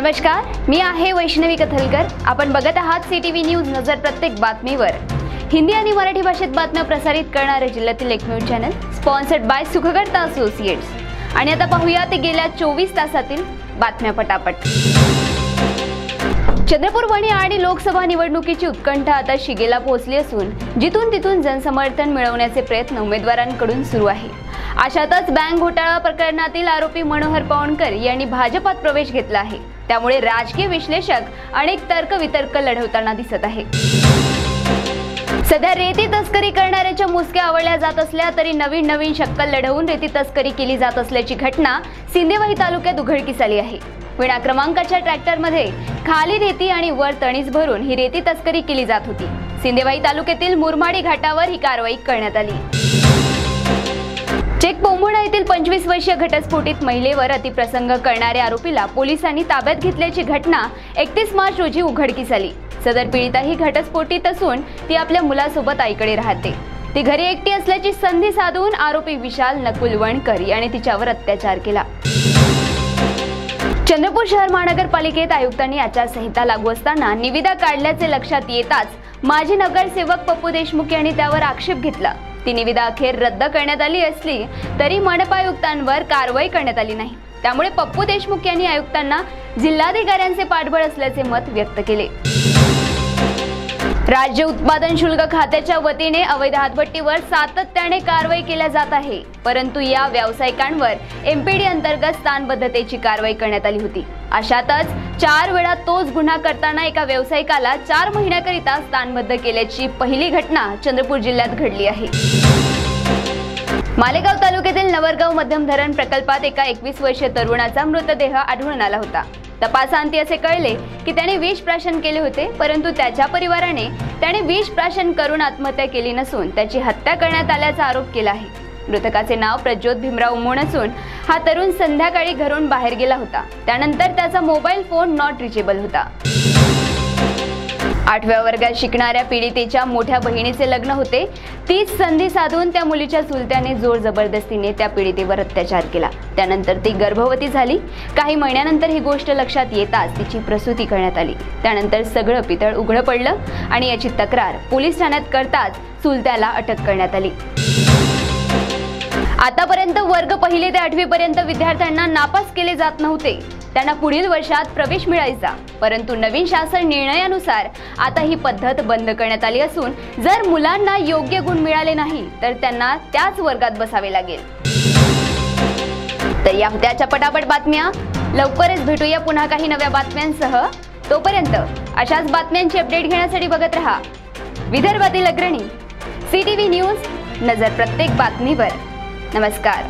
नमस्कार, मी आहे वैष्णवी कथलकर। आपण बघत आहात सीटीव्ही न्यूज नजर प्रत्येक बातमीवर। हिंदी आणि मराठी भाषेत बातम्या प्रसारित करणारे जिल्ह्यातील एकमेव channel, sponsored by Sukhkarta associates. आणि आता पाहूया ते गेल्या 24 तासातील बातम्या पटापट। चंद्रपूर वणी आणि लोकसभा निवडणुकीची उत्कंठा आता शिगेला पोहोचली असून जिथून तिथून जनसमर्थन मिळवण्याचे प्रयत्न उमेदवारांकडून सुरू आहे। अशातच बँक घोटाळा प्रकरणातील आरोपी मनोहर पावनकर यांनी भाजपात प्रवेश घेतला आहे। त्यामुळे राजकीय विश्लेषक अनेक तर्कवितर्क लढवताना दिसत आहेत। सध्या रेती तस्करी करणाऱ्यांच्या मुसक्या आवळल्या जात असल्या तरी नवीन शक्कल लढवून रेती तस्करी केली जात असल्याची घटना सिंदेवाही तालुक्यात उघडकीस आली आहे। विना क्रमांकाच्या ट्रॅक्टरमध्ये खाली रेती आणि वर तणीस भरून ही रेती तस्करी केली जात होती। सिंदेवाही तालुक्यातील मुरमाडी घाटावर ही कारवाई करण्यात आली। चेक पोंभुणा येथील 25 वर्षीय घटस्फोटित महिलेवर अतिप्रसंग करणाऱ्या आरोपीला पोलिसांनी ताब्यात घेतल्याची घटना 31 मार्च रोजी उघडकीस आली। सदर पीडिता ही घटस्फोटित असून ती आपल्या मुलासोबत आईकडे राहते। ती घरी एकटी असल्याची संधी साधून आरोपी विशाल नकुल वणकर याने तिच्यावर अत्याचार केला। चंद्रपूर शहर महानगरपालिकेत आयुक्तांनी आचारसंहिता लागू असताना निविदा काढल्याचे लक्षात येताच माजी नगरसेवक पप्पू देशमुख यांनी त्यावर आक्षेप घेतला। ती निविदा अखेर रद्द करण्यात आली असली तरी मनपा आयुक्तांवर कारवाई करण्यात आली नाही। त्यामुळे पप्पू देशमुख यांनी आयुक्तांना जिल्हाधिकाऱ्यांचे पाठबळ असल्याचे मत व्यक्त केले। राज्य उत्पादन शुल्क खात्याच्या वतीने अवैध हातभट्टीवर सातत्याने कारवाई केल्या जात आहे, परंतु या व्यावसायिकांवर एमपीडी अंतर्गत स्थानबद्धतेची कारवाई करण्यात आली होती। अशातच 4 वेळा तोच गुन्हा करताना एका व्यावसायिकाला 4 महिन्याकरिता स्थानबद्ध केल्याची पहिली घटना चंद्रपूर जिल्ह्यात घडली आहे। मालेगाव तालुक्यातील नवरगाव मध्यम धरण प्रकल्पात एका 21 वर्षीय तरुणाचा मृतदेह आढळून आला होता। तपासांती असे कळले की त्याने विष प्राशन केले होते, परंतु त्याच्या परिवाराने त्याने विष प्राशन करून आत्महत्या केली नसून त्याची हत्या करण्यात आल्याचा आरोप केला आहे। मृतकाचे नाव प्रज्योत भीमराव उमोण असून हा तरुण संध्याकाळी घरून बाहेर गेला होता। त्यानंतर त्याचा मोबाईल फोन नॉट रिचेबल होता। 8व्या वर्गात शिकणाऱ्या पीडितेच्या मोठ्या बहिणीचे लग्न होते। तीच संधी साधून त्या मुलीच्या चुलत्याने जोर जबरदस्तीने त्या पीडितेवर अत्याचार केला। त्यानंतर ती गर्भवती झाली। काही महिन्यानंतर ही गोष्ट लक्षात येताच तिची प्रसूती करण्यात आली। त्यानंतर सगळं पितळ उघड पडलं आणि याची तक्रार पोलीस ठाण्यात करताच चुलत्याला अटक करण्यात आली। आतापर्यंत वर्ग 1 ते 8वी पर्यंत विद्यार्थ्यांना नापास केले जात नव्हते। त्यांना पुढील वर्षात प्रवेश मिळायचा, परंतु नवीन शासन निर्णयानुसार आता ही पद्धत बंद करण्यात आली असून जर मुलांना योग्य गुण मिळाले नाही तर त्यांना त्याच वर्गात बसावे लागेल। तर या होत्या पटापट बातम्या। लवकरच भेटूया पुन्हा काही नव्या बातम्यांसह। तोपर्यंत अशाच बातम्यांची अपडेट घेण्यासाठी बघत रहा विदर्भातील अग्रणी सीटीव्ही न्यूज नजर प्रत्येक बातमीवर। नमस्कार।